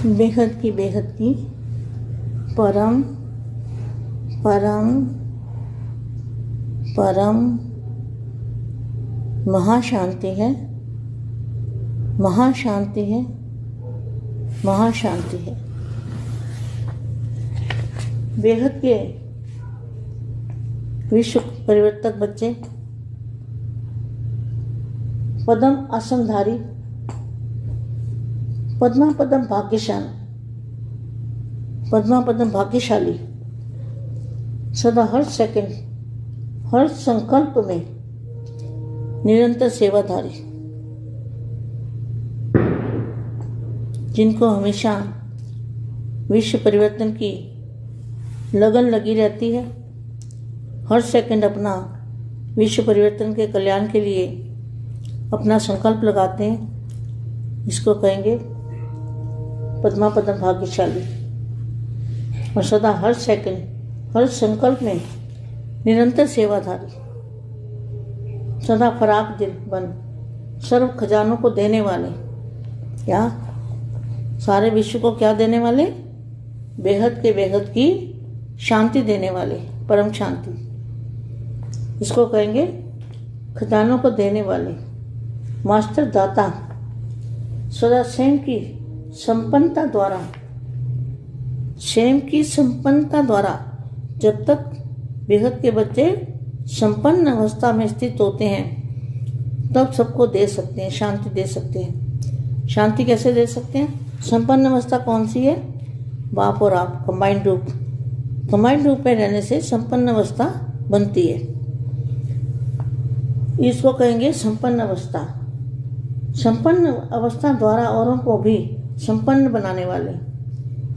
बेहद की परम परम परम महाशांति है, महाशांति है, महाशांति है। बेहद के विश्व परिवर्तक बच्चे, पद्म आसनधारी, पद्म भाग्यशाली, सदा हर सेकंड हर संकल्प में निरंतर सेवाधारी, जिनको हमेशा विश्व परिवर्तन की लगन लगी रहती है, हर सेकंड अपना विश्व परिवर्तन के कल्याण के लिए अपना संकल्प लगाते हैं, इसको कहेंगे पद्म भाग्यशाली। और सदा हर सेकंड हर संकल्प में निरंतर सेवाधारी, सदा फराक दिल बन सर्व खजानों को देने वाले, क्या सारे विश्व को क्या देने वाले? बेहद की शांति देने वाले, परम शांति। इसको कहेंगे खजानों को देने वाले, मास्टर दाता, सदा स्वयं की संपन्नता द्वारा जब तक बेहद के बच्चे संपन्न अवस्था में स्थित होते हैं तब सबको दे सकते हैं, शांति दे सकते हैं। शांति कैसे दे सकते हैं? संपन्न अवस्था कौन सी है? बाप और आप कंबाइंड रूप में रहने से संपन्न अवस्था बनती है। इसको कहेंगे संपन्न अवस्था। संपन्न अवस्था द्वारा औरों को भी संपन्न बनाने वाले,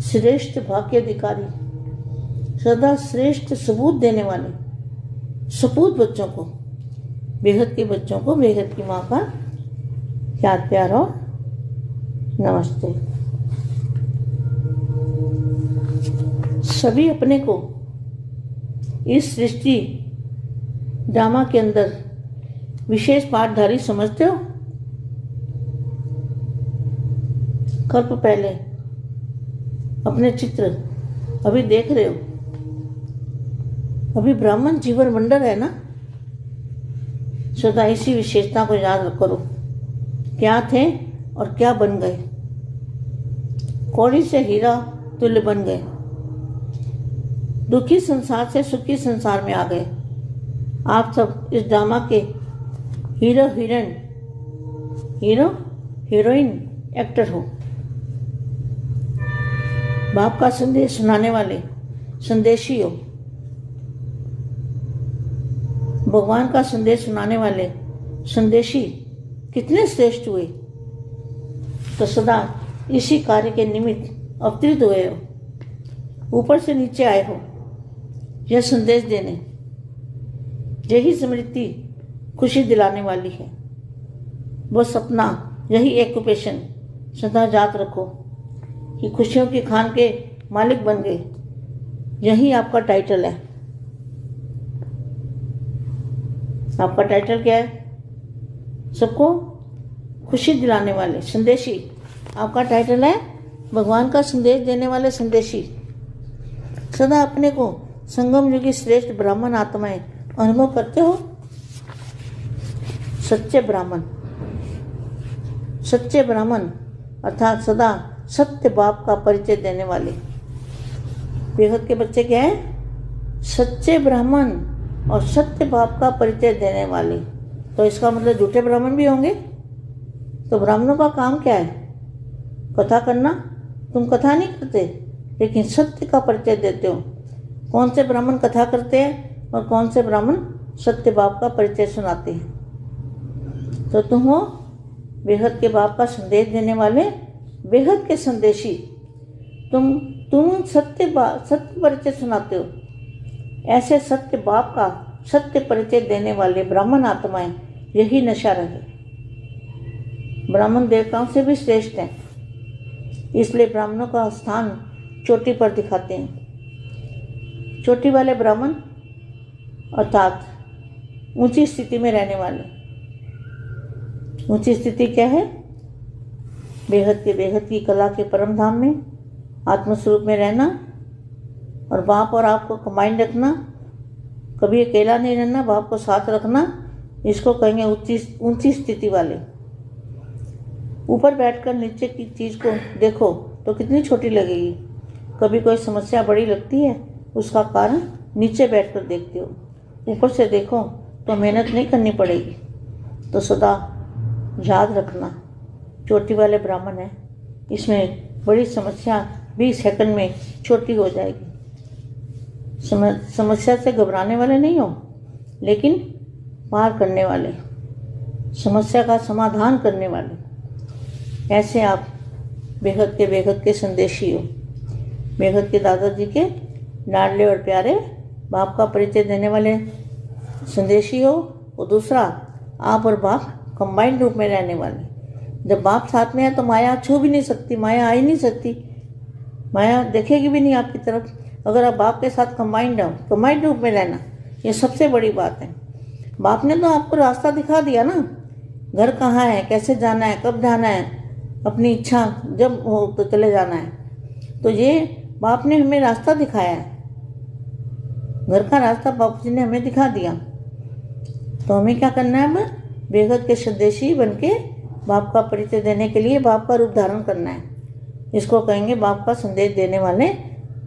श्रेष्ठ भाग्याधिकारी, सदा श्रेष्ठ सबूत देने वाले, सपूत बच्चों को, बेहद के बच्चों को बेहद की माँ का याद प्यार और नमस्ते। सभी अपने को इस सृष्टि ड्रामा के अंदर विशेष पाठधारी समझते हो? कल्प पहले अपने चित्र अभी देख रहे हो, अभी ब्राह्मण जीवन वंडर है ना। सदा इसी विशेषता को याद करो, क्या थे और क्या बन गए। कौड़ी से हीरा तुल्य बन गए, दुखी संसार से सुखी संसार में आ गए। आप सब इस ड्रामा के हीरोइन एक्टर हो। बाप का संदेश सुनाने वाले संदेशी हो, भगवान का संदेश सुनाने वाले संदेशी कितने श्रेष्ठ हुए। तो सदा इसी कार्य के निमित्त अवतरित हुए हो, ऊपर से नीचे आए हो, यह संदेश देने। यही स्मृति खुशी दिलाने वाली है। बस अपना यही ऑक्यूपेशन सदा याद रखो कि खुशियों की खान के मालिक बन गए। यही आपका टाइटल है। आपका टाइटल क्या है? सबको खुशी दिलाने वाले संदेशी। आपका टाइटल है भगवान का संदेश देने वाले संदेशी। सदा अपने को संगम युगी श्रेष्ठ ब्राह्मण आत्माएं अनुभव करते हो। सच्चे ब्राह्मण अर्थात सदा सत्य बाप का परिचय देने वाले। बेहद के बच्चे क्या है? सच्चे ब्राह्मण और सत्य बाप का परिचय देने वाले। तो इसका मतलब झूठे ब्राह्मण भी होंगे। तो ब्राह्मणों का काम क्या है? कथा करना। तुम कथा नहीं करते, लेकिन सत्य का परिचय देते हो। कौन से ब्राह्मण कथा करते हैं और कौन से ब्राह्मण सत्य बाप का परिचय सुनाते हैं? तो तुम हो बेहद के बाप का संदेश देने वाले, बेहद के संदेशी। तुम सत्य परिचय सुनाते हो। ऐसे सत्य बाप का सत्य परिचय देने वाले ब्राह्मण आत्माएं, यही नशा रहे। ब्राह्मण देवताओं से भी श्रेष्ठ हैं, इसलिए ब्राह्मणों का स्थान चोटी पर दिखाते हैं। चोटी वाले ब्राह्मण अर्थात ऊंची स्थिति में रहने वाले। ऊंची स्थिति क्या है? बेहद की कला के परम धाम में आत्मस्वरूप में रहना और बाप और आपको कंबाइंड रखना, कभी अकेला नहीं रहना, बाप को साथ रखना, इसको कहेंगे ऊंची स्थिति वाले। ऊपर बैठकर नीचे की चीज़ को देखो तो कितनी छोटी लगेगी। कभी कोई समस्या बड़ी लगती है, उसका कारण नीचे बैठकर देखते हो। ऊपर से देखो तो मेहनत नहीं करनी पड़ेगी। तो सदा याद रखना, चोटी वाले ब्राह्मण है, इसमें बड़ी समस्या 20 सेकंड में छोटी हो जाएगी। समस्या से घबराने वाले नहीं हो, लेकिन पार करने वाले, समस्या का समाधान करने वाले, ऐसे आप बेहद के संदेशी हो। बेहद के दादाजी के लाडले और प्यारे बाप का परिचय देने वाले संदेशी हो। और दूसरा, आप और बाप कंबाइंड रूप में रहने वाले। जब बाप साथ में है तो माया छू भी नहीं सकती, माया आ ही नहीं सकती, माया देखेगी भी नहीं आपकी तरफ। अगर आप बाप के साथ कंबाइंड हो, कंबाइंड रूप में रहना, ये सबसे बड़ी बात है। बाप ने तो आपको रास्ता दिखा दिया ना, घर कहाँ है, कैसे जाना है, कब जाना है, अपनी इच्छा जब हो तो चले जाना है। तो ये बाप ने हमें रास्ता दिखाया है, घर का रास्ता बाप जी ने हमें दिखा दिया। तो हमें क्या करना है, अब बेहद के संदेशी बनके बाप का परिचय देने के लिए बाप का रूप धारण करना है। इसको कहेंगे बाप का संदेश देने वाले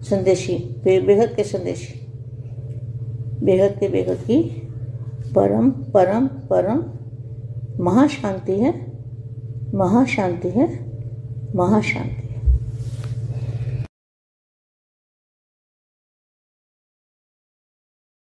संदेशी, बेहद के संदेशी। बेहद की परम परम परम महाशांति है, महाशांति है, महाशांति।